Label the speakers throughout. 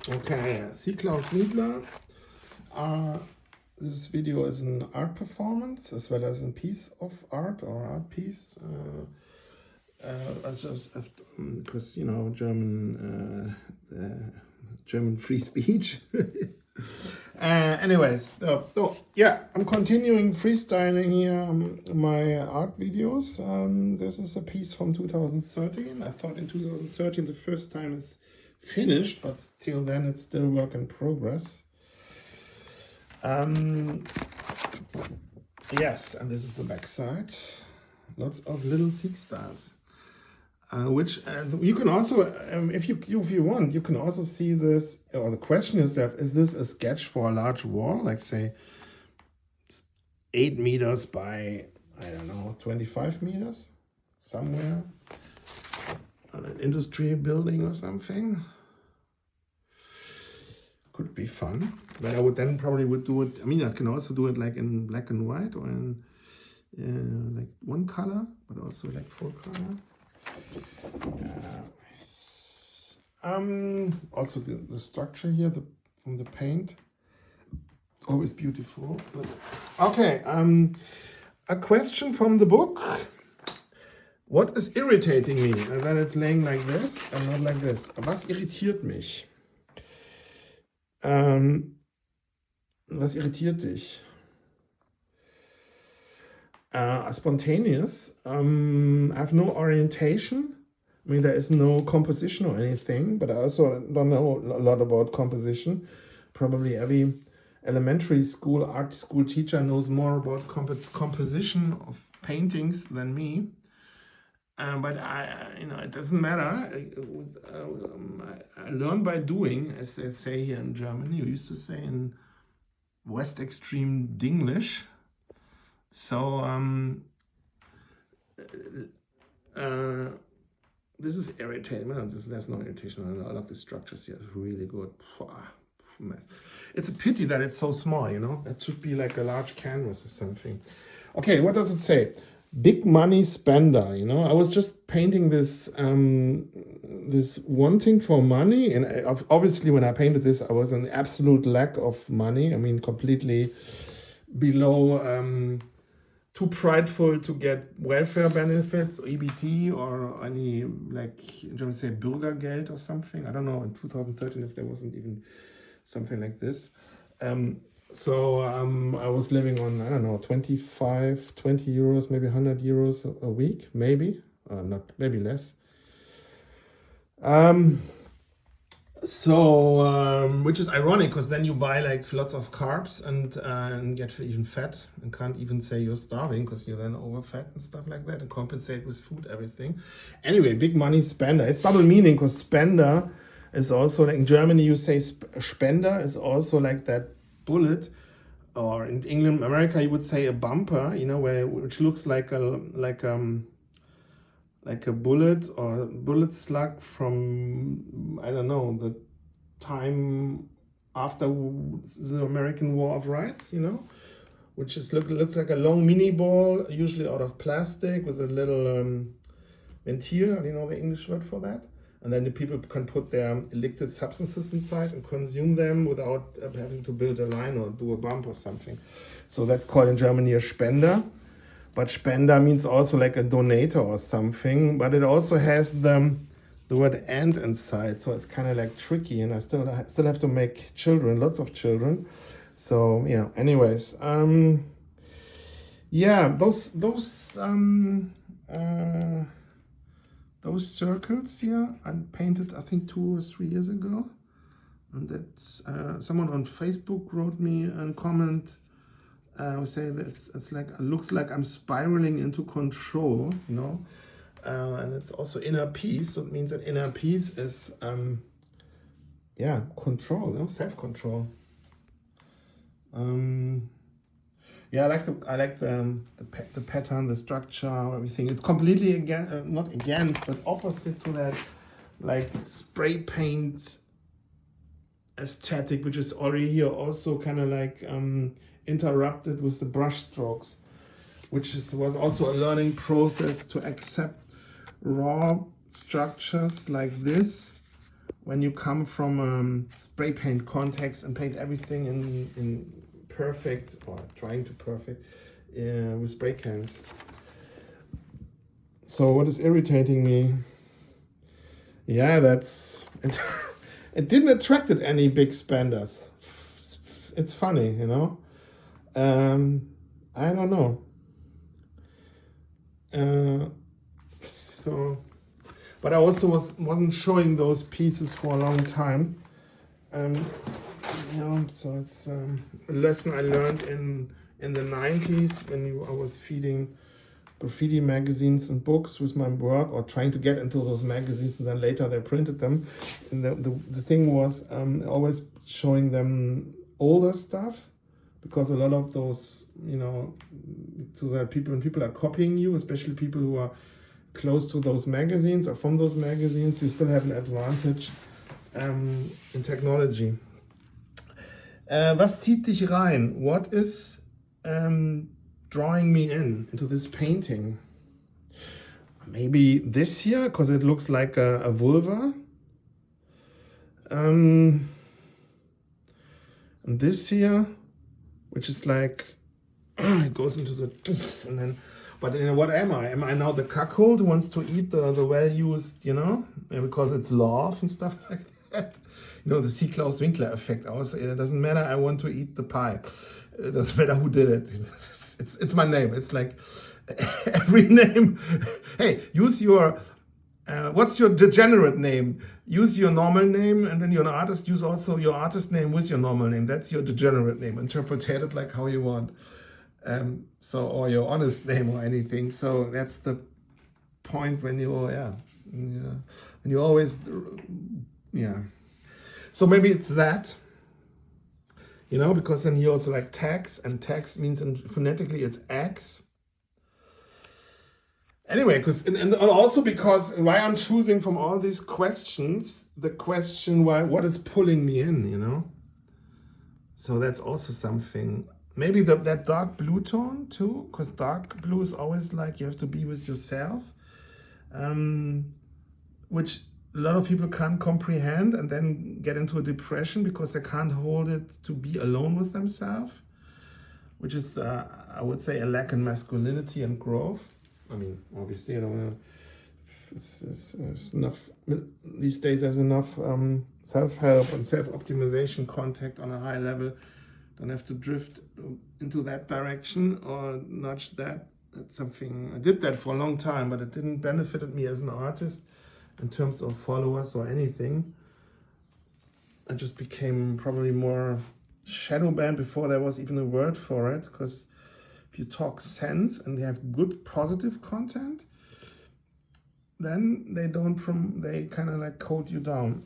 Speaker 1: Okay, SEAK Claus Winkler. This video is an art performance as well as a piece of art or art piece. Because you know German free speech. Anyways, yeah, I'm continuing freestyling here my art videos. This is a piece from 2013. I thought in 2013 the first time it's finished, but till then it's still work in progress. Yes, and this is the back side. Lots of little SEAK stars. Which you can also, if you want, you can also see this. Or the question is this a sketch for a large wall, like say 8 meters by, I don't know, 25 meters, somewhere, an industry building or something? Could be fun, but I would then probably do it. I mean, I can also do it like in black and white or in like one color, but also like full color. Also the structure here, from the paint, always beautiful. Okay, a question from the book. What is irritating me? And then it's laying like this and not like this. Was irritiert mich? Was irritiert dich? Spontaneous. I have no orientation. I mean, there is no composition or anything, but I also don't know a lot about composition. Probably every elementary school, art school teacher knows more about composition of paintings than me. But it doesn't matter. I learn by doing, as they say here in Germany. We used to say in West Extreme Dinglish. So this is irritating. There's no irritation. I love the structures here. It's really good. It's a pity that it's so small, you know. That should be like a large canvas or something. Okay, what does it say? Big money spender, you know. I was just painting this this wanting for money, and obviously when I painted this, I was in absolute lack of money. I mean, completely below, too prideful to get welfare benefits, or EBT, or any, like in German say Bürgergeld or something. I don't know in 2013 if there wasn't even something like this. So I was living on, I don't know, 20 euros, maybe 100 euros a week, maybe, maybe less. Which is ironic, because then you buy like lots of carbs and get even fat and can't even say you're starving because you're then overfat and stuff like that, and compensate with food, everything. Anyway, big money spender. It's double meaning, because spender is also like in Germany you say spender is also like that bullet, or in England, America, you would say a bumper, you know, which looks like a bullet or bullet slug from, I don't know, the time after the American War of Rights, you know, which is looks like a long mini ball, usually out of plastic with a little ventil. Do you know the English word for that? And then the people can put their liquid substances inside and consume them without having to build a line or do a bump or something. So that's called in Germany a Spender. But Spender means also like a donator or something. But it also has the word and inside. So it's kind of like tricky. And I still have to make children, lots of children. So yeah, anyways. Yeah, those circles here I painted, I think 2 or 3 years ago, and that's someone on Facebook wrote me a comment. Say this, it's like, it looks like I'm spiraling into control, you know, and it's also inner peace. So it means that inner peace is yeah, control, you know, self-control. Yeah, I like the pattern, the structure, everything. It's completely not against, but opposite to that, like spray paint aesthetic, which is already here also kind of like interrupted with the brush strokes, which was also a learning process to accept raw structures like this when you come from spray paint context and paint everything in perfect, or trying to perfect, with spray cans. So what is irritating me? Yeah, that's it. It didn't attract any big spenders. It's funny, you know. I don't know. So, but I also wasn't showing those pieces for a long time. You know, so it's a lesson I learned in the 90s when I was feeding graffiti magazines and books with my work, or trying to get into those magazines, and then later they printed them. And the thing was always showing them older stuff, because a lot of those, you know, so that when people are copying you, especially people who are close to those magazines or from those magazines, you still have an advantage in technology. Was zieht dich rein? What is drawing me into this painting? Maybe this here, because it looks like a vulva. And this here, which is like, it goes into the, and then, but you know, what am I? Am I now the cuckold who wants to eat the well-used, you know, because it's love and stuff like that? You know, the SEAK Claus Winkler effect. Also, it doesn't matter, I want to eat the pie. It doesn't matter who did it. It's my name. It's like every name. Hey, use your, what's your degenerate name? Use your normal name, and when you're an artist, use also your artist name with your normal name. That's your degenerate name. Interpret it like how you want. So, or your honest name or anything. So that's the point when you, when you always, So maybe it's that, you know, because then you also like tax, and tax means phonetically it's X. Anyway, because and also because why I'm choosing from all these questions, the question what is pulling me in, you know? So that's also something. Maybe that dark blue tone too, because dark blue is always like you have to be with yourself, which a lot of people can't comprehend, and then get into a depression because they can't hold it to be alone with themselves, which is, I would say, a lack in masculinity and growth. I mean, obviously, I don't want to, it's enough, these days there's enough self-help and self-optimization contact on a high level. Don't have to drift into that direction or nudge that. That's something, I did that for a long time, but it didn't benefit me as an artist in terms of followers or anything. I just became probably more shadow banned before there was even a word for it, because if you talk sense and they have good positive content, then they kind of like hold you down.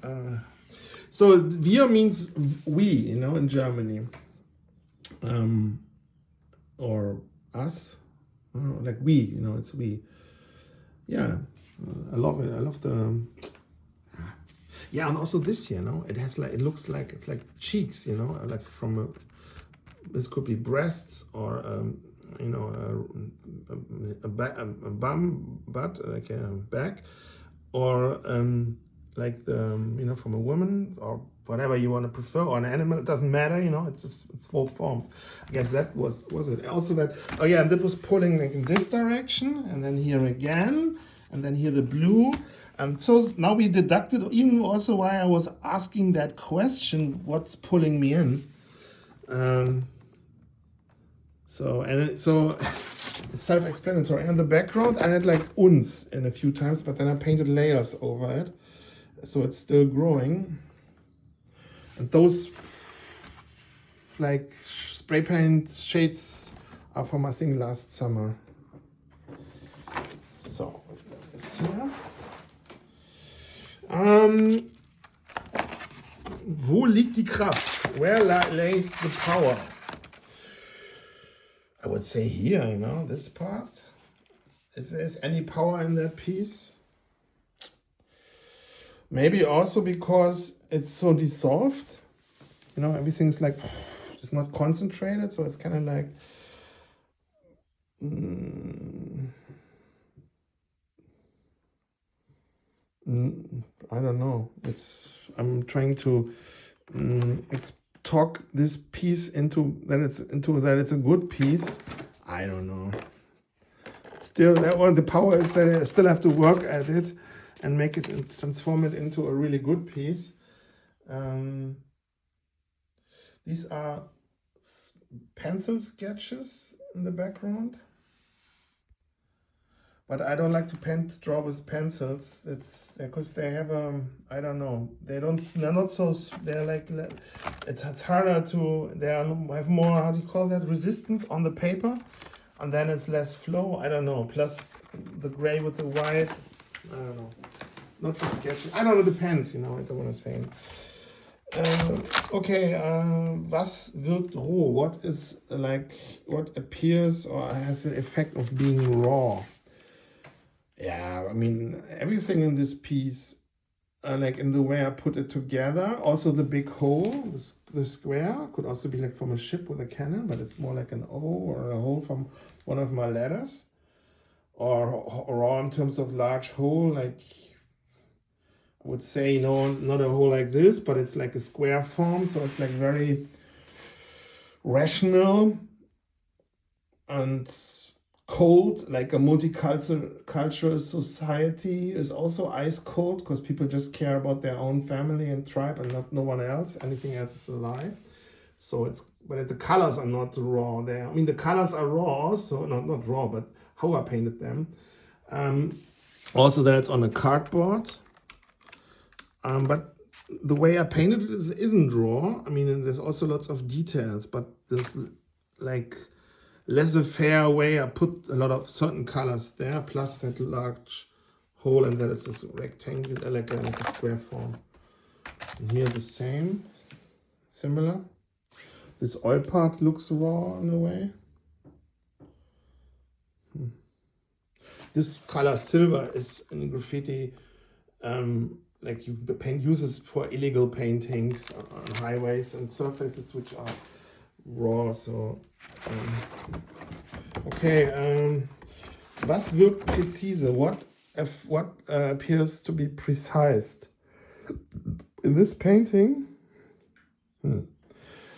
Speaker 1: So wir means we, you know, in Germany, or us, like we, you know, it's we. Yeah, I love it. I love the, and also this, you know, it has like, it looks like, it's like cheeks, you know, like from this could be breasts, or you know, a bum, butt, like a back, or like the, you know, from a woman, or whatever you want to prefer, or an animal. It doesn't matter, you know. It's just, it's both forms. I guess that was it. Also that, oh yeah, and that was pulling like in this direction, and then here again, and then here the blue. And so now we deducted even also why I was asking that question, what's pulling me in. So it's self-explanatory. And the background, I had like uns in a few times, but then I painted layers over it, so it's still growing. And those like spray paint shades are from, I think, last summer. So this here. Wo liegt die Kraft? Where lays the power? I would say here, you know, this part. If there's any power in that piece. Maybe also because it's so dissolved. You know, everything's like, it's not concentrated, so it's kind of like, I don't know. I'm trying to talk this piece into that it's a good piece. I don't know. Still, the power is that I still have to work at it and make it and transform it into a really good piece. These are pencil sketches in the background, but I don't like to draw with pencils. It's because they have I don't know. They're not so. They're like it's harder to. Have more. How do you call that? Resistance on the paper. And then it's less flow, I don't know. Plus the gray with the white, I don't know. Not for sketching. I don't know, depends, I don't want to say. Okay, was wirkt roh? What appears or has the effect of being raw? Yeah, I mean, everything in this piece, like in the way I put it together. Also the big hole, the square, could also be like from a ship with a cannon, but it's more like an O or a hole from one of my letters. Or raw in terms of large hole, like I would say, not a hole like this, but it's like a square form, so it's like very rational and cold, like a multicultural society is also ice cold because people just care about their own family and tribe and no one else. Anything else is a lie. So but the colors are not raw there. I mean, the colors are raw, so not raw, but how I painted them. Also, that it's on a cardboard. But the way I painted it isn't raw. I mean, there's also lots of details, but there's like laissez-faire way I put a lot of certain colors there, plus that large hole, and that is this rectangle, like a square form. And here the same, similar. This oil part looks raw in a way. This color silver is in graffiti, like you uses for illegal paintings on highways and surfaces which are raw. So okay, was wirkt präzise? What appears to be precise in this painting?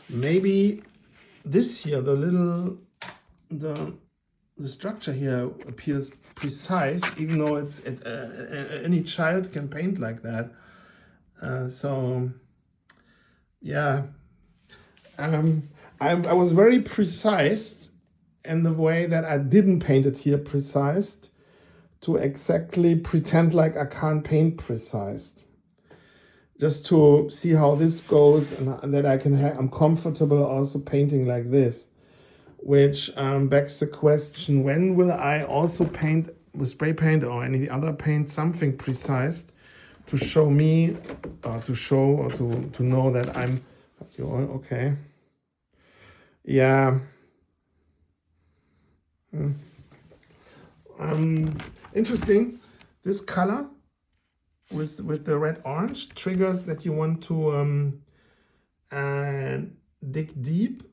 Speaker 1: Maybe this here, the structure here appears precise, even though any child can paint like that. So yeah, I was very precise in the way that I didn't paint it here precise to exactly pretend like I can't paint precise. Just to see how this goes and that I'm comfortable also painting like this. Which begs the question, when will I also paint with spray paint or any other paint something precise to show me, to know that I'm, okay. Yeah. Interesting, this color with the red orange triggers that you want to dig deep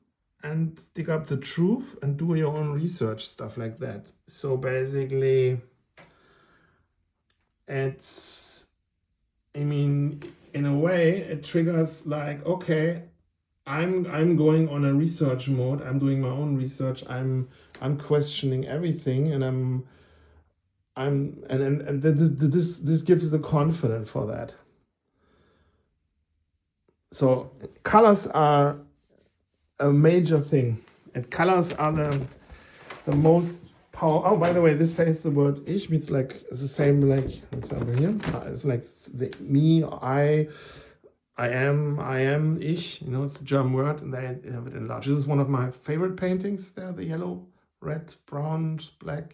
Speaker 1: and dig up the truth and do your own research, stuff like that. So basically it's, I mean, in a way it triggers like, okay, I'm going on a research mode, I'm doing my own research, I'm questioning everything, and this gives the confidence for that. So colors are a major thing, and colors are the most power. Oh, by the way, this says the word ich, means like it's the same like example here. It's like the me, I am, ich. It's a German word, and they have it enlarged. This is one of my favorite paintings. There, the yellow, red, brown, black,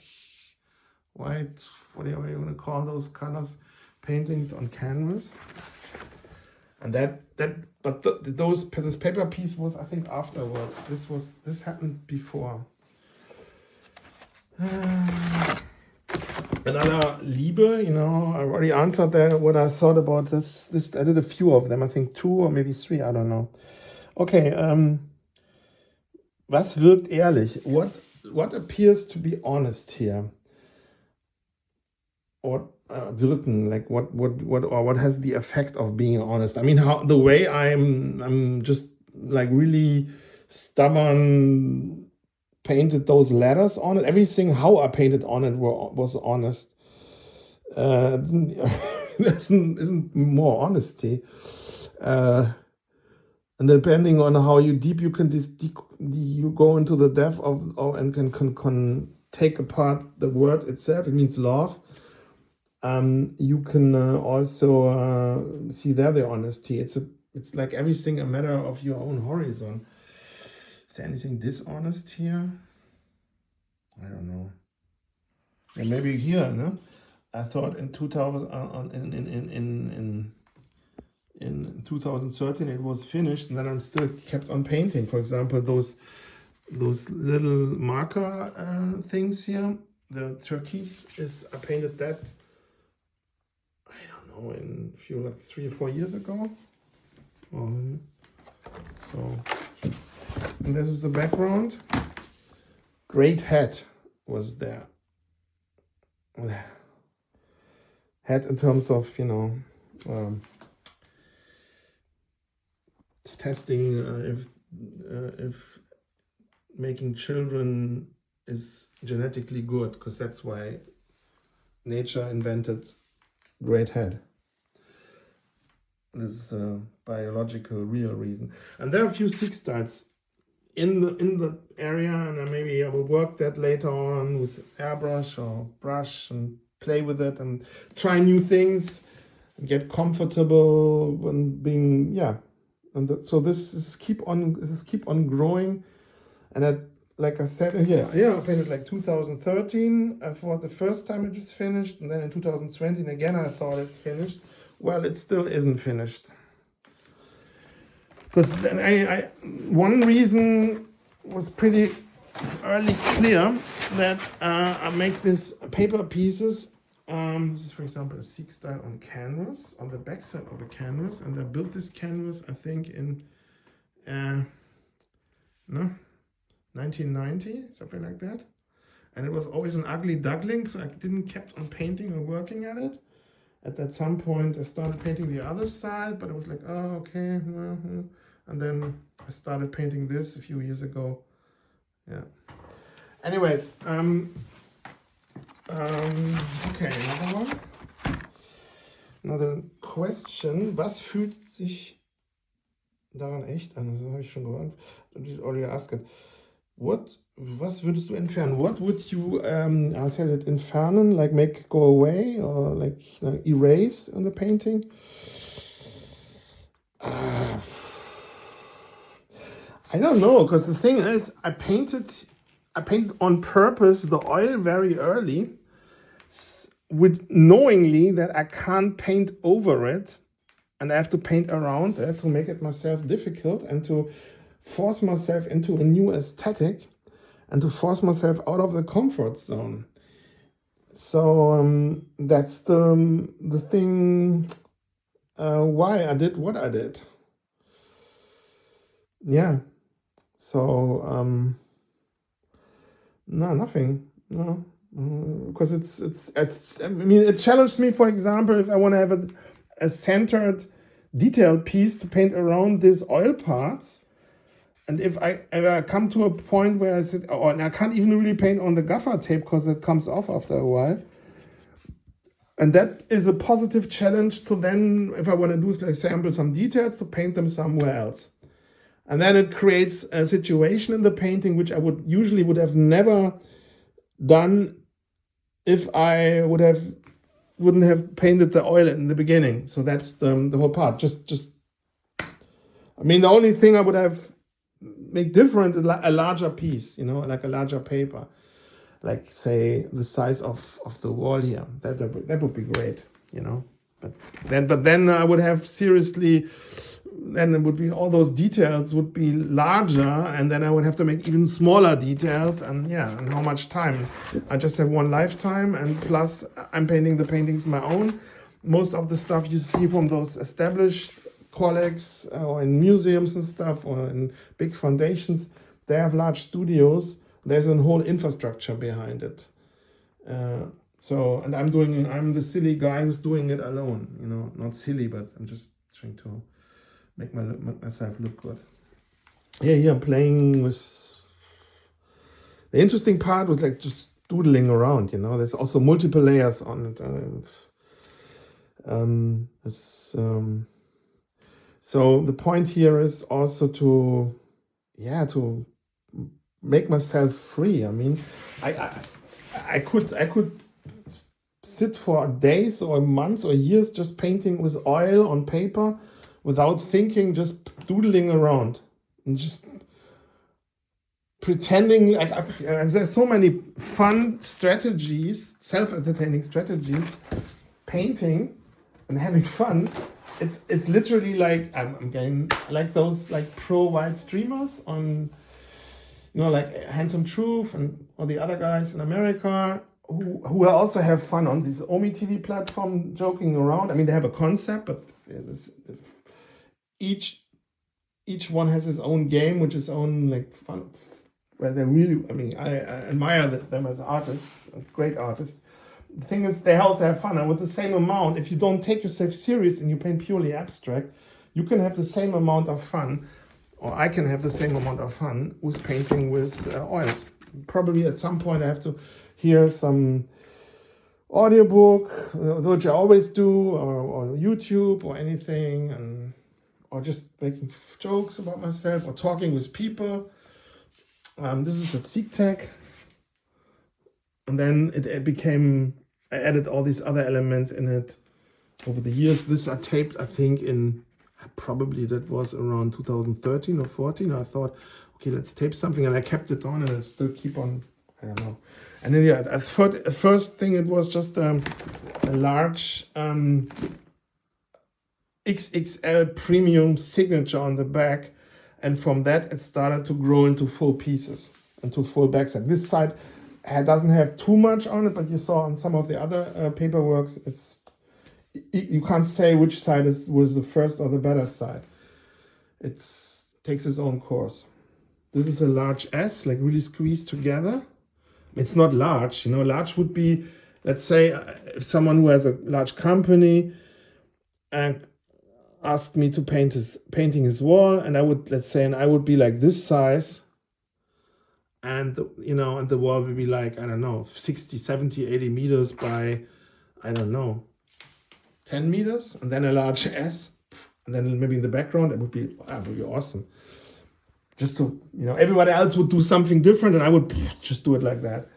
Speaker 1: white, whatever you want to call those colors, paintings on canvas. And this paper piece was, I think, afterwards. This happened before. Another Liebe, I already answered that, what I thought about this. I did a few of them, I think 2 or maybe 3, I don't know. Okay, was wirkt ehrlich? What appears to be honest here? Or wirken, like what has the effect of being honest. I mean, how the way I'm just like really stubborn painted those letters on it. Everything how I painted on it was honest. Isn't more honesty. And depending on how deep you can you go into the depth of and can take apart the word itself. It means love. You can also see there the honesty. It's like everything a matter of your own horizon. Is there anything dishonest here? I don't know. And maybe here, no? I thought in 2000 in 2013 it was finished, and then I'm still kept on painting. For example, those little marker things here. The turquoise I painted that, I don't know, in a few, like 3 or 4 years ago. So, and this is the background. Great hat was there. Hat in terms of, you know, testing if making children is genetically good, because that's why nature invented great head. This is a biological real reason. And there are a few SEAK styles in the area, and maybe I will work that later on with airbrush or brush and play with it and try new things and get comfortable when being, yeah. And so this is keep on growing. And like I said, I painted like 2013. I thought the first time it was finished, and then in 2020 and again I thought it's finished. Well, it still isn't finished. Because one reason was pretty early clear that I make these paper pieces. This is, for example, a SEAK style on canvas, on the back side of a canvas, and I built this canvas, I think, in 1990, something like that. And it was always an ugly duckling, so I didn't kept on painting or working at it. At some point, I started painting the other side, but it was like, oh, okay. And then I started painting this a few years ago. Yeah. Anyways, okay, another one. Another question. Was fühlt sich daran echt an? Das habe ich schon gehört. Already asked. Was würdest du entfernen? What would you, I said it, entfernen, like make go away, or like erase in the painting? I don't know, because the thing is, I painted on purpose the oil very early, with knowingly that I can't paint over it, and I have to paint around it to make it myself difficult and to force myself into a new aesthetic and to force myself out of the comfort zone. So that's the thing why I did what I did. Yeah. So no, nothing. No, because it's. I mean, it challenged me. For example, if I want to have a centered, detailed piece to paint around these oil parts. And if I come to a point where I said, and I can't even really paint on the gaffer tape because it comes off after a while. And that is a positive challenge to then, if I want to do, for example, some details, to paint them somewhere else. And then it creates a situation in the painting which I would have never done if I wouldn't have painted the oil in the beginning. So that's the whole part. I mean, the only thing I would have make different, a larger piece, like a larger paper, like say the size of the wall here. That would be great, But then I would have seriously. Then it would be all those details would be larger, and then I would have to make even smaller details, and how much time? I just have one lifetime, and plus I'm painting the paintings my own. Most of the stuff you see from those established colleagues or in museums and stuff or in big foundations, they have large studios. There's a whole infrastructure behind it. So, and I'm the silly guy who's doing it alone, you know, not silly, but I'm just trying to make myself look good. Yeah, I'm playing with, the interesting part was like just doodling around, you know, there's also multiple layers on it. So the point here is also to make myself free. I mean, I could sit for days or months or years just painting with oil on paper without thinking, just doodling around and just pretending like there's so many fun strategies, self-entertaining strategies, painting and having fun. It's literally like I'm getting like those like pro white streamers on, you know, like Handsome Truth and all the other guys in America who also have fun on this Omi TV platform, joking around. I mean, they have a concept, but each one has his own game, which is own like fun, where they really, I mean, I admire them as artists, great artists. The thing is, they also have fun, and with the same amount, if you don't take yourself serious and you paint purely abstract, you can have the same amount of fun, or I can have the same amount of fun with painting with oils. Probably at some point I have to hear some audiobook, which I always do, or YouTube or anything, or just making jokes about myself or talking with people. This is a SEAK tag. And then it became, I added all these other elements in it over the years. This I taped, I think, in probably that was around 2013 or 14. I thought, okay, let's tape something, and I kept it on, and I still keep on, I don't know. And then yeah, at first thing it was just a large XXL premium signature on the back, and from that it started to grow into full pieces, into full backside. This side doesn't have too much on it, but you saw on some of the other paperworks, you can't say which side was the first or the better side. It takes its own course. This is a large S, like really squeezed together. It's not large, you know. Large would be, let's say, someone who has a large company and asked me to painting his wall, and I would, let's say, and I would be like this size, and you know, and the wall would be like, I don't know, 60, 70, 80 meters by, I don't know, 10 meters, and then a large S, and then maybe in the background it would be awesome. Just to, you know, everybody else would do something different, and I would just do it like that.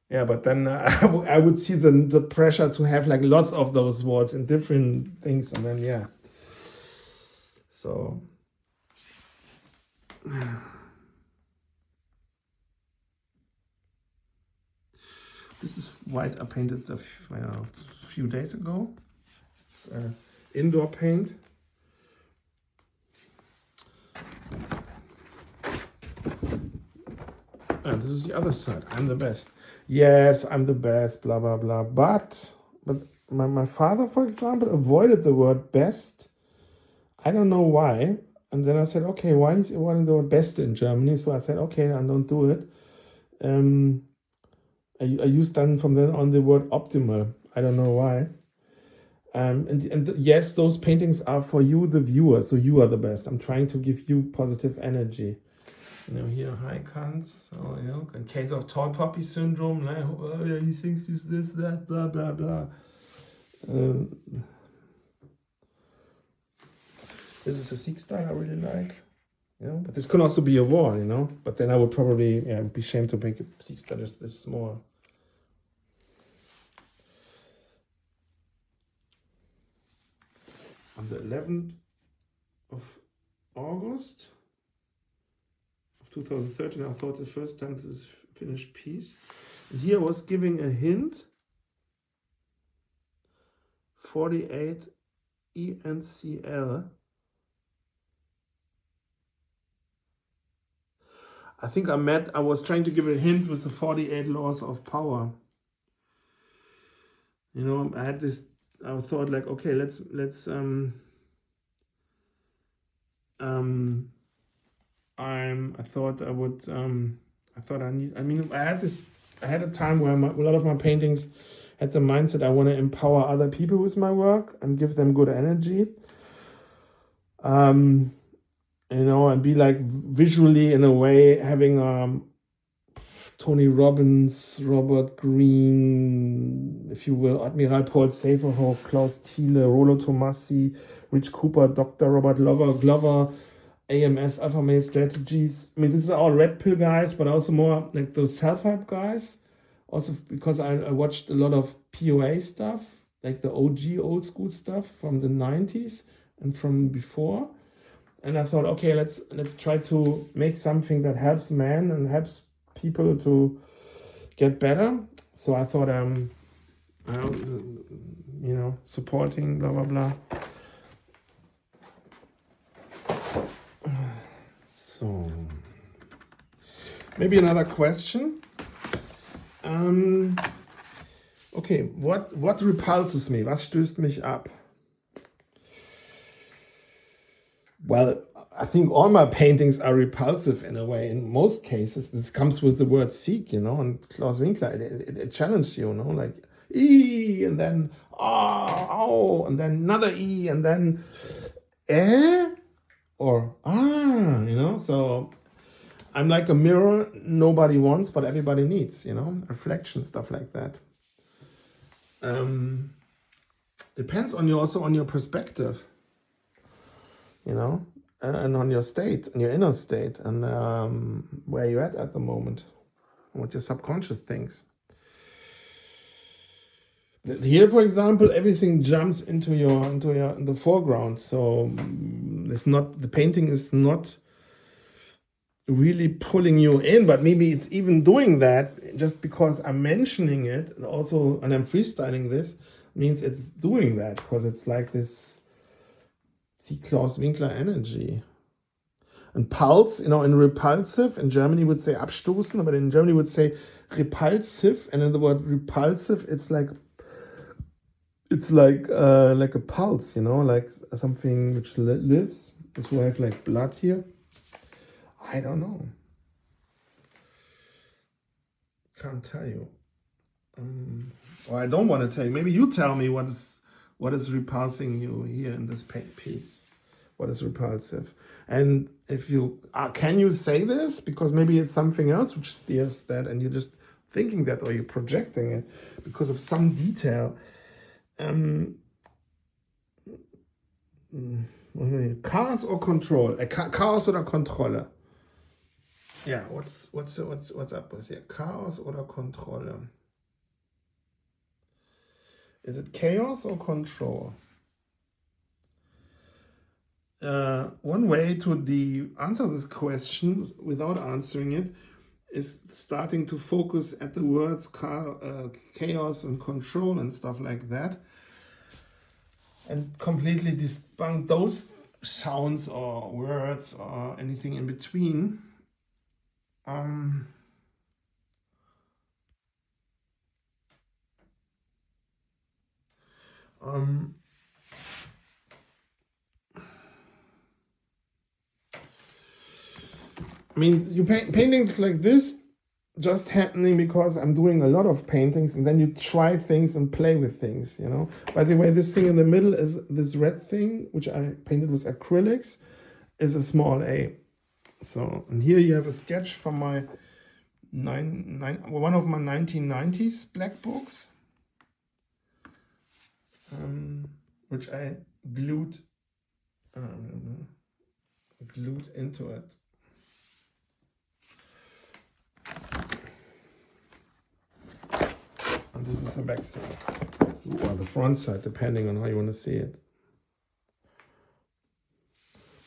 Speaker 1: Yeah, but then I would see the pressure to have like lots of those walls in different things, and then yeah. So this is white I painted a few days ago. It's indoor paint. And this is the other side. I'm the best. Yes, I'm the best, blah, blah, blah. But my father, for example, avoided the word best. I don't know why. And then I said, okay, why is he avoiding the word best in Germany? So I said, okay, I don't do it. I used then from then on the word optimal. I don't know why. And yes, those paintings are for you, the viewer. So you are the best. I'm trying to give you positive energy. You know, here high cants, so, you know, in case of tall poppy syndrome, like, oh yeah, he thinks he's this, that, blah, blah, blah. This is a SEAK style I really like, you know, but this could also be a wall, you know, but then I would probably be ashamed to make a SEAK style just this small. On the 11th of August, 2013, I thought the first time this is finished piece. And here I was giving a hint. 48 ENCL. I think I was trying to give a hint with the 48 laws of power. You know, I had this, I thought like, okay, let's I thought I would, I had this I had a time where a lot of my paintings had the mindset I want to empower other people with my work and give them good energy. You know, and be like visually in a way having Tony Robbins, Robert Greene, if you will, Admiral Paul Saferhoff, Klaus Thiele, Rollo Tomassi, Rich Cooper, Dr. Robert Glover, AMS, Alpha Male Strategies. I mean, this is all red pill guys, but also more like those self-help guys. Also because I watched a lot of POA stuff, like the OG old school stuff from the 90s and from before. And I thought, okay, let's try to make something that helps men and helps people to get better. So I thought, you know, supporting, blah, blah, blah. So, maybe another question. Okay, what repulses me? Was stößt mich ab? Well, I think all my paintings are repulsive in a way. In most cases, this comes with the word "seek," you know, and Claus Winkler, it challenged you, you know, like "e," and then "oh," and then another "e," and then "eh," or "ah," you know. So I'm like a mirror nobody wants, but everybody needs, you know, reflection, stuff like that. Depends on you, also on your perspective, you know, and on your state, on your inner state, and where you're at the moment, what your subconscious thinks. Here, for example, everything jumps into the foreground. So the painting is not really pulling you in, but maybe it's even doing that just because I'm mentioning it. Also, and I'm freestyling this means it's doing that because it's like this SEAK Claus Winkler energy. And pulse, you know, in repulsive, in Germany would say abstoßen, but in Germany would say repulsive. And in the word repulsive, it's like a pulse, you know, like something which lives. So we have like blood here. I don't know. Can't tell you. Or I don't want to tell you. Maybe you tell me what is repulsing you here in this piece. What is repulsive? And if you can you say this, because maybe it's something else which steers that, and you're just thinking that, or you're projecting it because of some detail. Chaos or control? Chaos oder Kontrolle? Yeah, what's up with here? Chaos oder Kontrolle? Is it chaos or control? One way to answer this question without answering it is starting to focus at the words chaos and control and stuff like that, and completely debunk those sounds or words or anything in between. I mean, you paintings like this just happening because I'm doing a lot of paintings, and then you try things and play with things, you know. By the way, this thing in the middle is this red thing, which I painted with acrylics, is a small a. So, and here you have a sketch from my one of my 1990s black books, which I glued into it. And this is the back side, or the front side, depending on how you want to see it.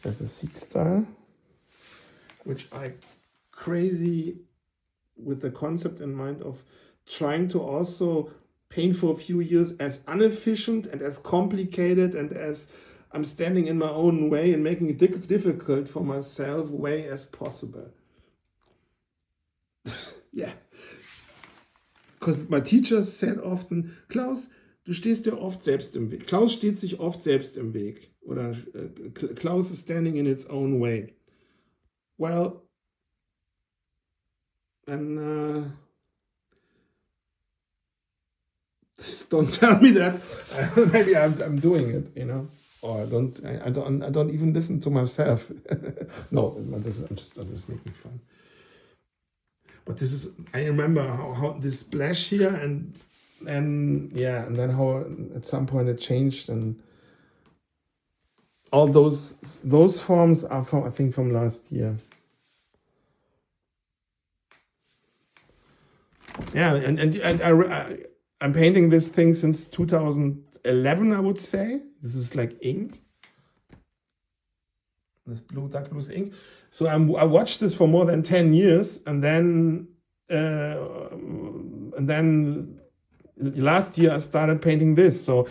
Speaker 1: There's a SEAK style, which I crazy with the concept in mind of trying to also paint for a few years as inefficient and as complicated and as I'm standing in my own way and making it difficult for myself way as possible. Yeah. Because my teachers said often, Klaus, du stehst dir oft selbst im Weg. Klaus steht sich oft selbst im Weg. Oder Klaus is standing in its own way. Well, and Just don't tell me that. Maybe I'm doing it, you know, or I don't even listen to myself. No, I'm just making fun. But this is, I remember how this splash here and yeah, and then how at some point it changed, and all those forms are from, I think, from last year. Yeah, and I'm painting this thing since 2011, I would say. This is like ink. This blue, dark blue is ink. So I watched this for more than 10 years, and then last year I started painting this. So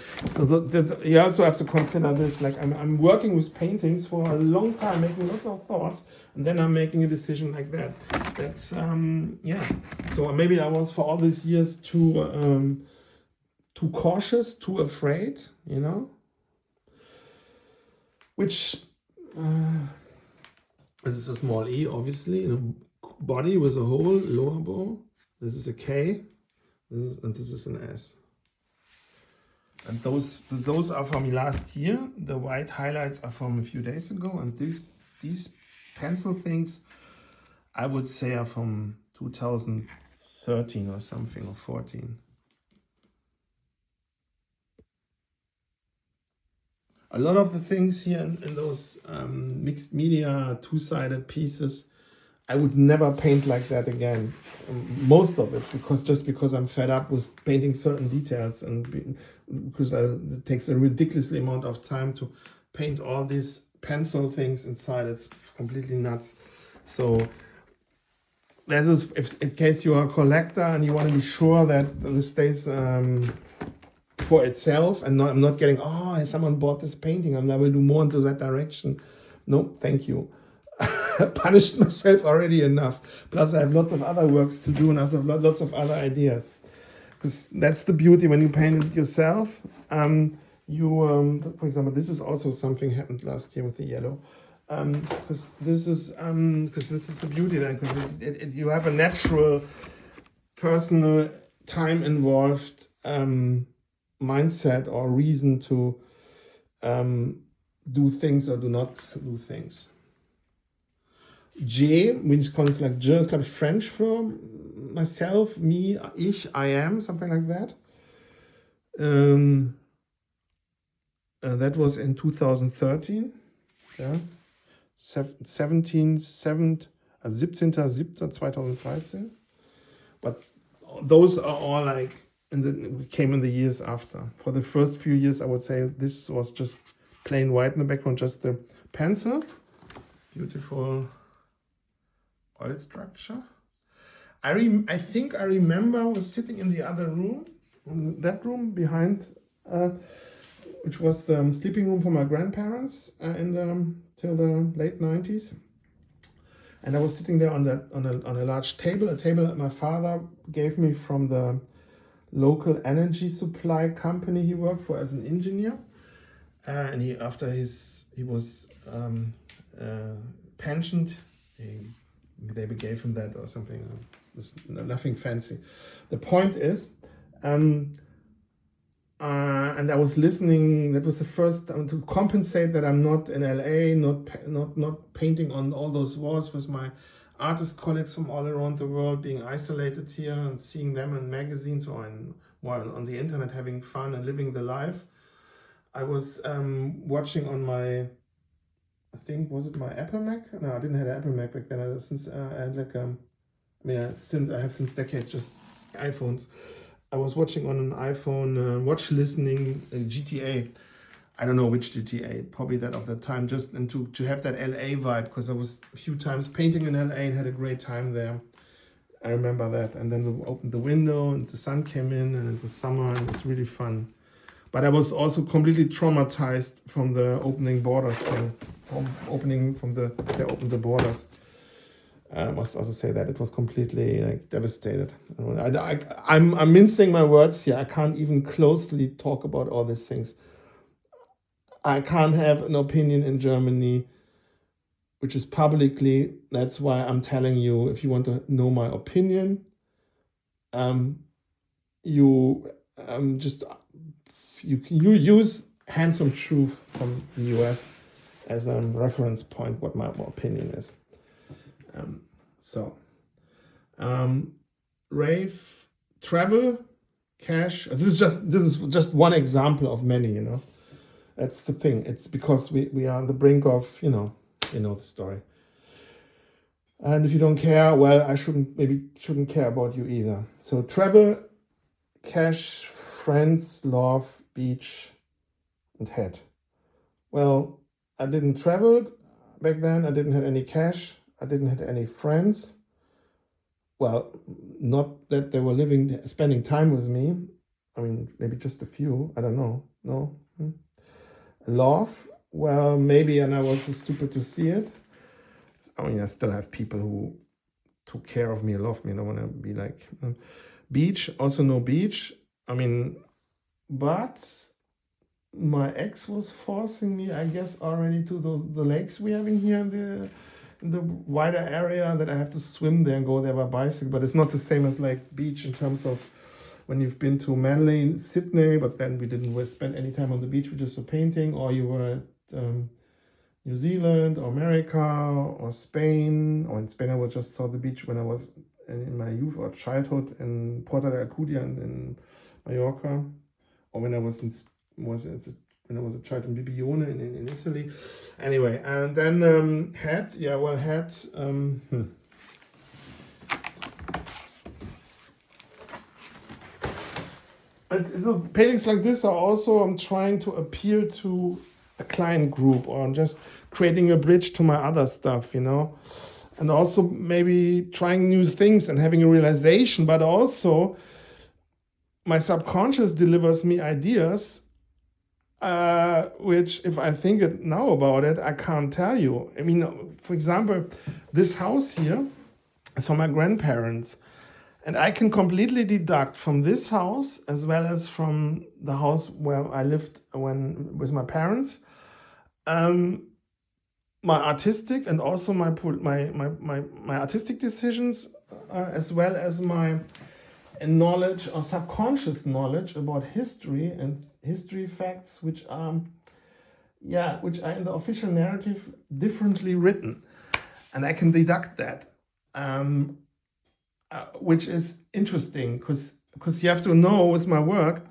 Speaker 1: you also have to consider this. Like I'm working with paintings for a long time, making lots of thoughts, and then I'm making a decision like that. That's yeah. So maybe I was for all these years too cautious, too afraid, you know. Which this is a small e, obviously. Body with a hole, lower bow. This is a K. This is an S. And those are from last year. The white highlights are from a few days ago, and these pencil things, I would say, are from 2013 or something, or 14. A lot of the things here in those mixed media, two-sided pieces, I would never paint like that again. Most of it, because I'm fed up with painting certain details, and because it takes a ridiculously amount of time to paint all these pencil things inside. It's completely nuts. So this is, if in case you are a collector and you want to be sure that this stays for itself, and I'm not getting, oh, someone bought this painting and I will do more into that direction. No, thank you. I punished myself already enough. Plus, I have lots of other works to do, and I have lots of other ideas. Because that's the beauty when you paint it yourself. For example, this is also something happened last year with the yellow. Because this is the beauty then, because you have a natural, personal, time involved mindset or reason to do things or do not do things. J, which comes like Je, is, glaube ich, French for myself, me, ich, I am, something like that. That was in 2013. Yeah. 17.07.2013. But those are all like, came in the years after. For the first few years, I would say this was just plain white in the background, just the pencil. Beautiful oil structure. I think I remember I was sitting in the other room, in that room behind, which was the sleeping room for my grandparents till the late 90s. And I was sitting there on a large table, a table that my father gave me from the local energy supply company he worked for as an engineer. And he was pensioned. They gave him that or something. Nothing fancy. The point is, and I was listening. That was the first time to compensate that I'm not in LA, not painting on all those walls with my artist colleagues from all around the world, being isolated here and seeing them in magazines or on the internet, having fun and living the life. I was watching on my, I think, was it my Apple Mac? No, I didn't have an Apple Mac back then. I have since decades just iPhones. I was watching on an iPhone, watch listening GTA. I don't know which GTA, probably that of that time, just and to have that LA vibe, because I was a few times painting in LA and had a great time there. I remember that. And then we opened the window and the sun came in and it was summer and it was really fun. But I was also completely traumatized from the opening borders thing, they opened the borders. I must also say that it was completely devastated. I'm mincing my words here. I can't even closely talk about all these things. I can't have an opinion in Germany, which is publicly. That's why I'm telling you, if you want to know my opinion, you just you use Handsome Truth from the US as a reference point, what my opinion is. Rave, travel, cash. This is just one example of many, you know. That's the thing. It's because we are on the brink of, you know the story. And if you don't care, well, I shouldn't care about you either. So travel, cash, friends, love, beach, and head. Well, I didn't travel back then. I didn't have any cash. I didn't have any friends. Well, not that they were spending time with me. I mean, maybe just a few. I don't know. No. Love. Well, maybe, and I was stupid to see it. I mean, I still have people who took care of me and loved me. I don't want to be like beach. Also no beach. I mean, but my ex was forcing me, I guess, already to the lakes we have in here in the wider area, that I have to swim there and go there by bicycle. But it's not the same as like beach in terms of when you've been to Manly, Sydney, but then we didn't spend any time on the beach, we just were painting, or you were at New Zealand or America or Spain. Or in Spain, I just saw the beach when I was in my youth or childhood in Porta de Alcudia in Mallorca, or when I was when I was a child in Bibione in Italy. Anyway, and then hat. Yeah, well, hat. Paintings like this are also, I'm trying to appeal to a client group, or I'm just creating a bridge to my other stuff, you know, and also maybe trying new things and having a realization, but also my subconscious delivers me ideas, which if I think it now about it, I can't tell you. I mean, for example, this house here is from my grandparents. And I can completely deduct from this house, as well as from the house where I lived with my parents, my artistic and also my artistic decisions, as well as my knowledge or subconscious knowledge about history and history facts, which are in the official narrative differently written, and I can deduct that. Which is interesting, because you have to know, with my work,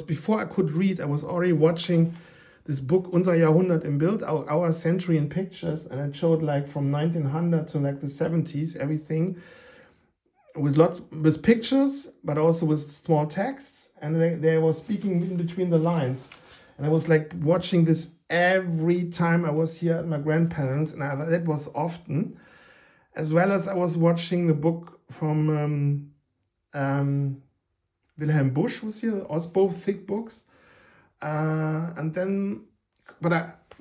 Speaker 1: before I could read, I was already watching this book, Unser Jahrhundert im Bild, our century in pictures, and it showed like from 1900 to like the 70s, everything with pictures, but also with small texts, and they were speaking in between the lines. And I was like watching this every time I was here at my grandparents, and that was often, as well as I was watching the book from Wilhelm Busch was here, also both thick books, and then,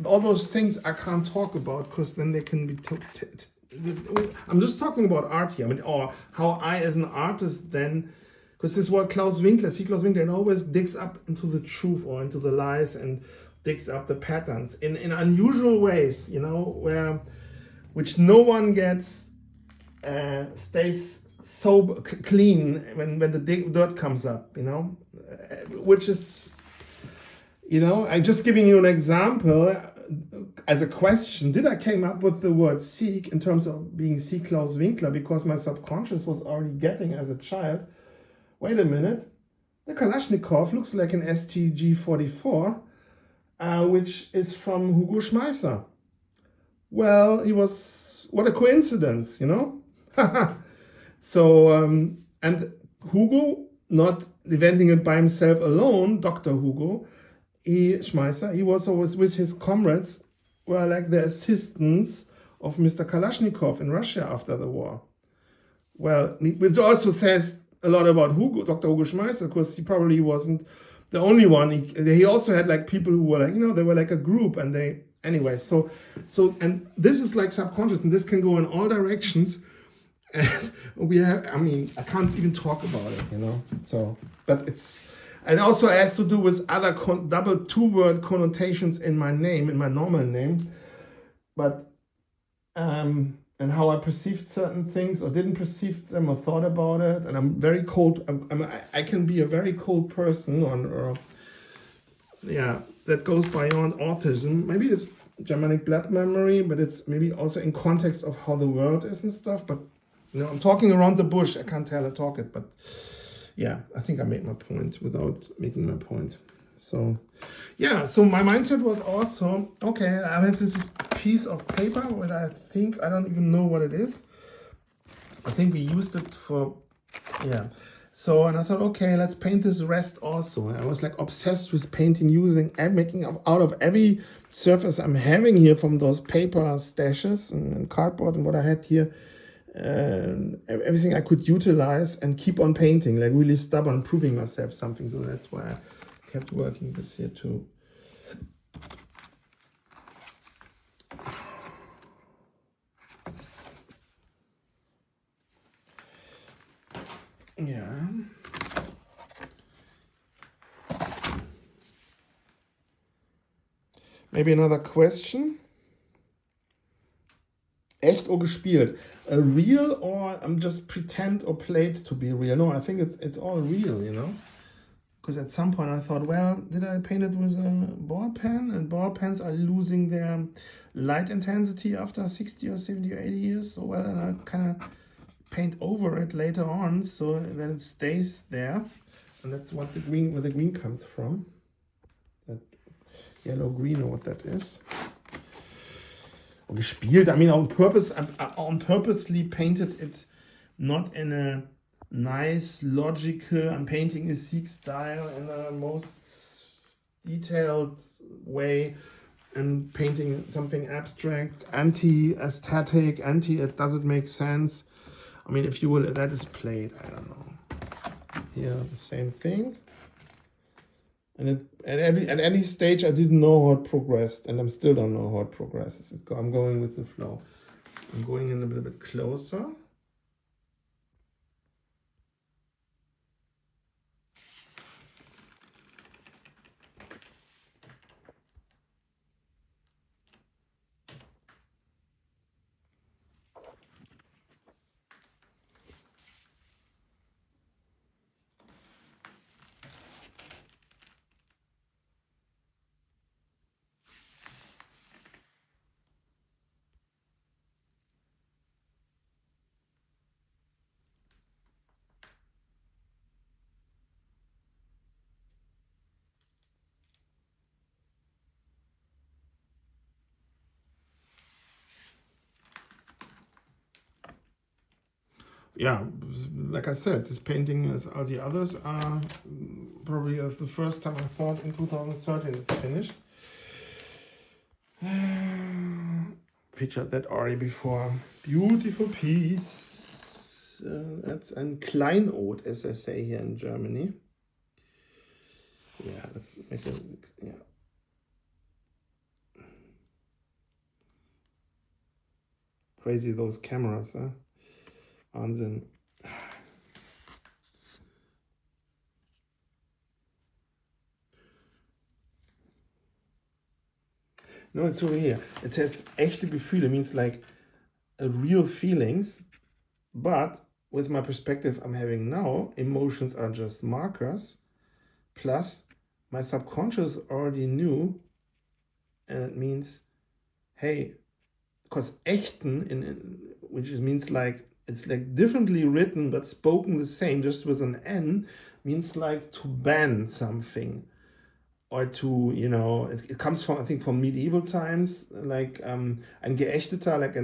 Speaker 1: all those things I can't talk about, because then they can be. I'm just talking about art here. I mean, or how I, as an artist, then, because this was Klaus Winkler, SEAK Claus Winkler, and always digs up into the truth or into the lies and digs up the patterns in unusual ways, you know, which no one gets. Stays so clean when the dirt comes up, you know, which is, you know, I'm just giving you an example as a question. Did I came up with the word seek in terms of being SEAK Claus Winkler because my subconscious was already getting as a child, wait a minute, the Kalashnikov looks like an STG-44, which is from Hugo Schmeisser. Well, what a coincidence, you know? So, and Hugo, not inventing it by himself alone, Dr. Hugo Schmeisser, he was always with his comrades, were like the assistants of Mr. Kalashnikov in Russia after the war. Well, which also says a lot about Dr. Hugo Schmeisser, because he probably wasn't the only one. He also had like people who were like, you know, they were like a group, and anyway, so, and this is like subconscious, and this can go in all directions. And I can't even talk about it, you know. So, but it also has to do with other double two-word connotations in my name, in my normal name. But and how I perceived certain things or didn't perceive them or thought about it. And I'm very cold. I can be a very cold person, or yeah, that goes beyond autism. Maybe it's Germanic blood memory, but it's maybe also in context of how the world is and stuff. But I'm talking around the bush. I can't tell I talk it, but yeah, I think I made my point without making my point. So yeah, so my mindset was also, okay, I have this piece of paper where I think, I don't even know what it is. I think we used it for, yeah. So, and I thought, okay, let's paint this rest also. I was like obsessed with painting, using and making out of every surface I'm having here from those paper stashes and cardboard and what I had here. Everything I could utilize and keep on painting, like really stubborn, proving myself something. So that's why I kept working this here too. Yeah. Maybe another question. Echt or gespielt? Real, or I'm just pretend or played to be real? No, I think it's all real, Because at some point I thought, well, did I paint it with a ball pen? And ball pens are losing their light intensity after 60 or 70 or 80 years. So well, and I kind of paint over it later on so that it stays there. And that's what where the green comes from. That yellow green, or what that is. Or gespielt, I mean, on purpose, I purposely painted it not in a nice, logical, I'm painting a SEAK style in the most detailed way, and painting something abstract, anti-aesthetic, it doesn't make sense. I mean, if you will, that is played, I don't know. Here, the same thing. And at any stage, I didn't know how it progressed, and I still don't know how it progresses. I'm going with the flow. I'm going in a little bit closer. Yeah, like I said, this painting, as all the others, are probably the first time I thought in 2013 it's finished. Featured that already before. Beautiful piece. It's ein Kleinod, as they say here in Germany. Yeah, let's make it, yeah. Crazy, those cameras, huh? Wahnsinn. No, it's over here. It says echte Gefühle, means like real feelings, but with my perspective I'm having now, emotions are just markers, plus my subconscious already knew, and it means, hey, because echten, which means like, it's like differently written but spoken the same, just with an N, means like to ban something, or to, it comes from, I think, from medieval times, like ein geächteter, like a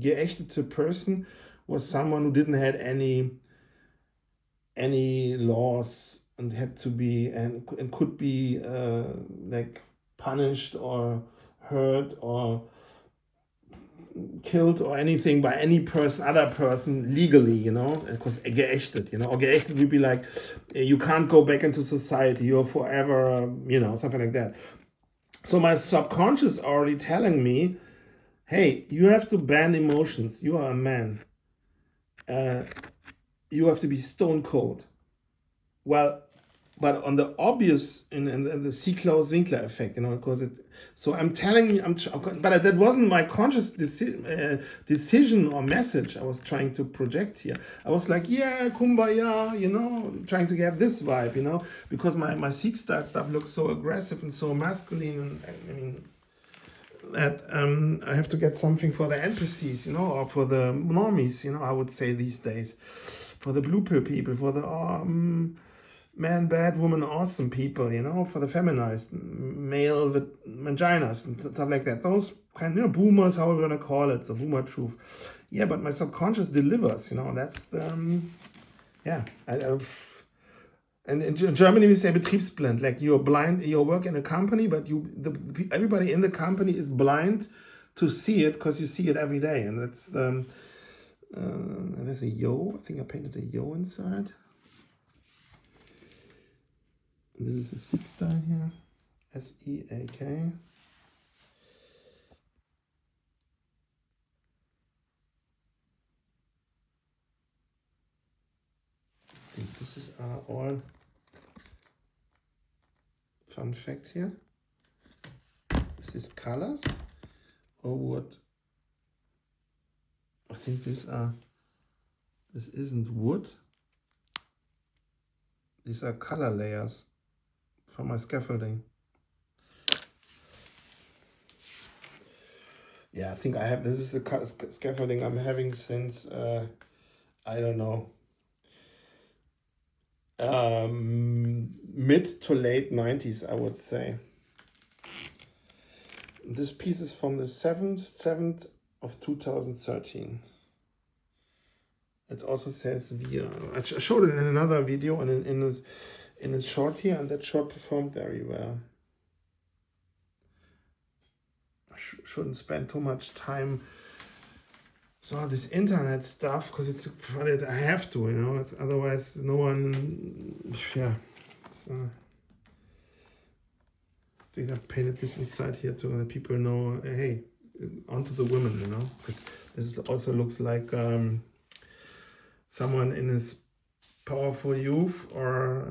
Speaker 1: geächtete person was someone who didn't have any laws and had to be, and could be like punished or hurt or killed or anything by any other person legally, because geächtet, or geächtet would be like, you can't go back into society, you're forever, something like that. So my subconscious already telling me, hey, you have to ban emotions, you are a man, you have to be stone cold. Well, but on the obvious in the SEAK Claus Winkler effect, you know, because it. So I'm telling you, but that wasn't my conscious decision or message I was trying to project here. I was like, yeah, kumbaya, you know, trying to get this vibe, you know, because my SEAK style stuff looks so aggressive and so masculine, and I mean that I have to get something for the NPCs, you know, or for the normies, you know, I would say these days, for the blue pill people, for the man, bad, woman, awesome people, you know, for the feminized male with vaginas and stuff like that. Those kind of, you know, boomers, how we're gonna call it, the boomer truth. Yeah, but my subconscious delivers, you know, that's the, yeah. And in Germany we say Betriebsblind, like you're blind, you work in a company, but everybody in the company is blind to see it because you see it every day. And that's the, there's a yo, I think I painted a yo inside. This is a SEAK style here, SEAK. I think this is all fun fact here. This is colors or what? I think this isn't wood. These are color layers for my scaffolding. Yeah, I think I have, this is the scaffolding I'm having since, I don't know, mid to late 90s, I would say. This piece is from the 7th of 2013. It also says via. I showed it in another video and in a short here, and that short performed very well. I shouldn't spend too much time with all this internet stuff because it's funny that I have to, you know. Otherwise, no one. Yeah. I think I painted this inside here to let people know, hey, onto the women, you know, because this also looks like someone in his powerful youth, or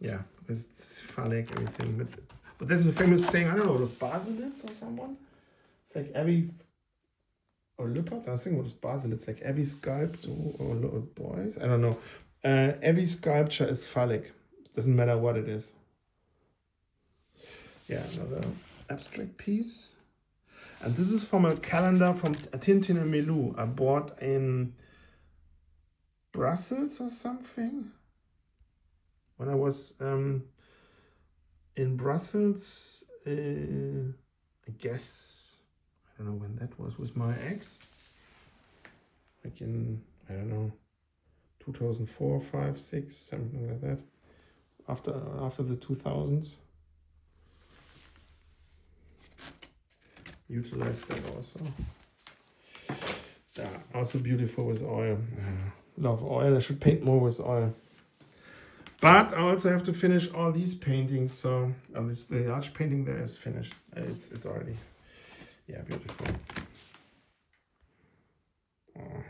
Speaker 1: yeah, it's phallic, everything. But this is a famous saying, I don't know, those Baselitz or someone. It's like every, or Lippertz, I was thinking it was Baselitz, like every sculpture, or boys, I don't know. Every sculpture is phallic. Doesn't matter what it is. Yeah, another abstract piece. And this is from a calendar from Tintin and Milou I bought in Brussels or something. When I was in Brussels, I guess, I don't know when that was, with my ex. Like in, I don't know, 2004, 5, 6, something like that. After the 2000s. Utilize that also. Yeah, also beautiful with oil. Love oil. I should paint more with oil. But I also have to finish all these paintings. So the large painting there is finished. It's already, yeah, beautiful. Oh.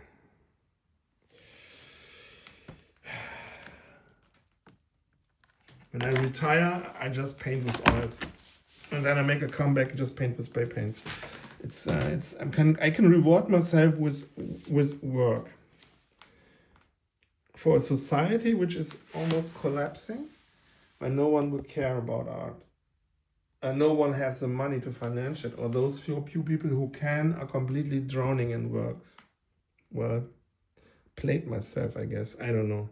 Speaker 1: When I retire, I just paint with oils. And then I make a comeback and just paint with spray paints. I can reward myself with work. For a society which is almost collapsing, where no one would care about art, and no one has the money to finance it, or those few people who can are completely drowning in works. Well, played myself, I guess. I don't know.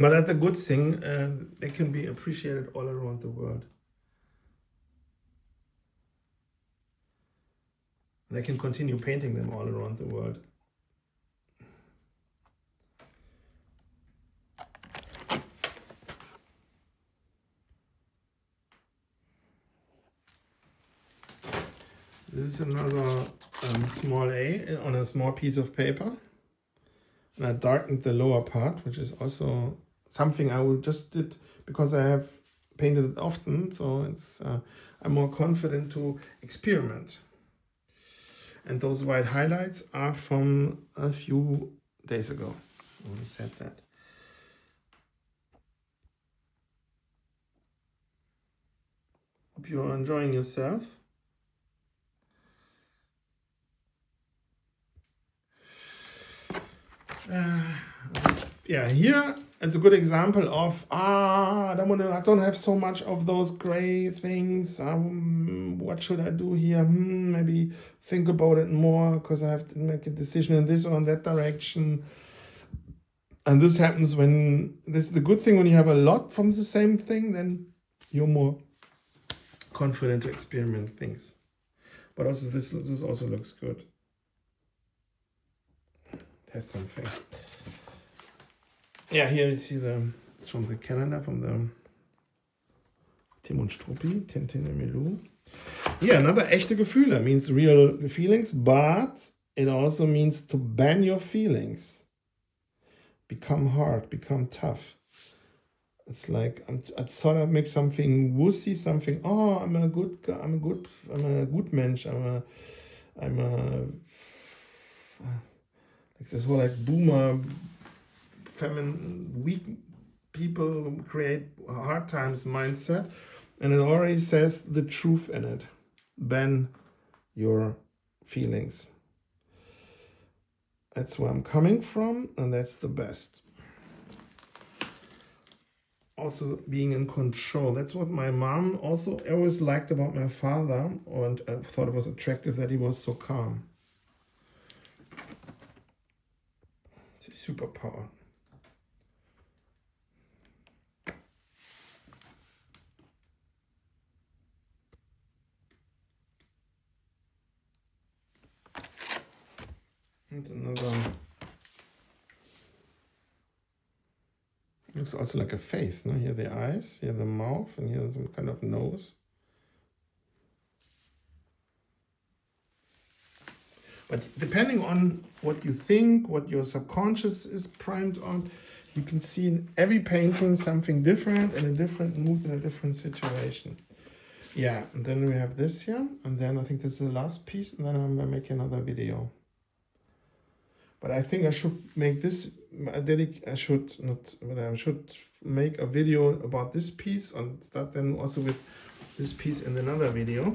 Speaker 1: But that's a good thing. They can be appreciated all around the world. And I can continue painting them all around the world. This is another small A on a small piece of paper. And I darkened the lower part, which is also something I just did because I have painted it often. So it's I'm more confident to experiment. And those white highlights are from a few days ago. I already said that. Hope you're enjoying yourself. Yeah, here it's a good example of I don't have so much of those gray things. What should I do here? Maybe think about it more because I have to make a decision in this or in that direction. And this happens when this is the good thing when you have a lot from the same thing, then you're more confident to experiment things. But also this also looks good. It has something. Yeah, here you see it's from the calendar, from the Tim und Struppi, Tintin und Milou. Yeah, another echte Gefühle means real feelings, but it also means to ban your feelings. Become hard, become tough. It's like I sort of make something wussy, something. Oh, I'm a good mensch. I'm a like this whole like boomer, feminine, weak people create hard times mindset, and it already says the truth in it. Ban your feelings. That's where I'm coming from, and that's the best. Also being in control. That's what my mom also always liked about my father, and I thought it was attractive that he was so calm. It's a superpower. And another. Looks also like a face, no? Here the eyes, here the mouth, and here some kind of nose. But depending on what you think, what your subconscious is primed on, you can see in every painting something different and a different mood in a different situation. Yeah, and then we have this here, and then I think this is the last piece, and then I'm gonna make another video. But I think I should make this, I should make a video about this piece and start then also with this piece in another video.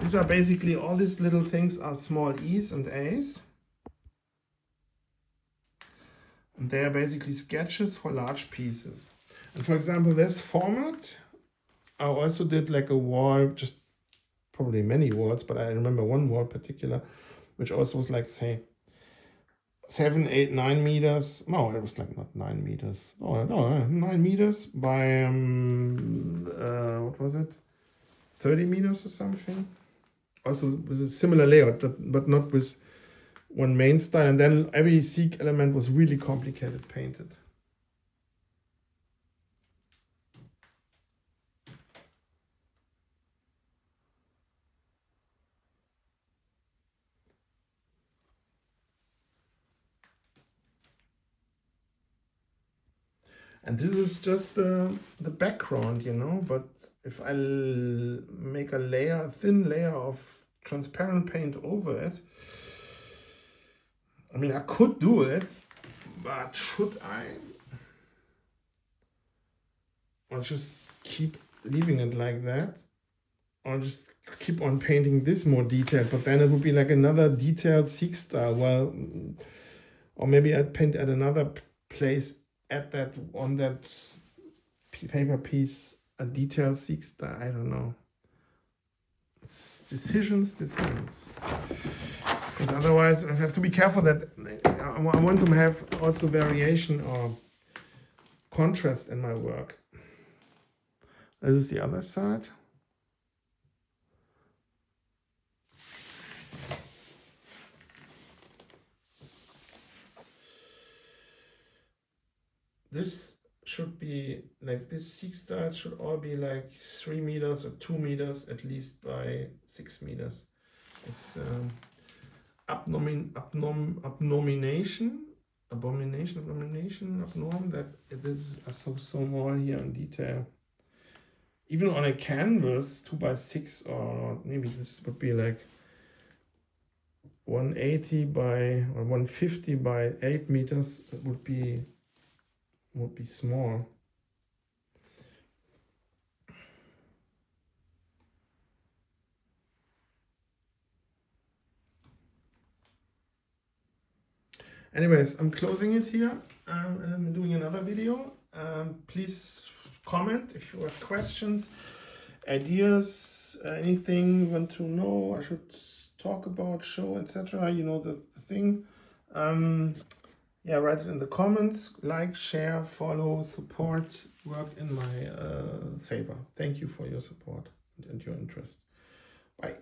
Speaker 1: These are basically, all these little things are small e's and a's. And they are basically sketches for large pieces. And for example, this format, I also did like a wall, just probably many walls, but I remember one wall in particular, which also was like, say, 7, 8, 9 meters. No, it was like not 9 meters. Oh, no, 9 meters by, what was it? 30 meters or something. Also with a similar layout, but not with one main style. And then every SEAK element was really complicated painted. And this is just the background, you know, but if I make a thin layer of transparent paint over it, I mean, I could do it, but should I? Or just keep leaving it like that? Or just keep on painting this more detailed, but then it would be like another detailed SEAK style. Well, or maybe I'd paint at another place on that paper piece a detailed SEAK style. I don't know. It's decisions. Because otherwise I have to be careful that I want to have also variation or contrast in my work. This is the other side. This should be like, this SEAK styles should all be like 3 meters or 2 meters at least by 6 meters. It's abomination that it is so small here in detail. Even on a canvas 2x6, or maybe this would be like 180 by or 150 by 8 meters, it would be small. Anyways, I'm closing it here. I'm doing another video. Please comment if you have questions, ideas, anything you want to know I should talk about, show, etc. You know the thing. Yeah, write it in the comments. Like, share, follow, support. Work in my favor. Thank you for your support and your interest. Bye.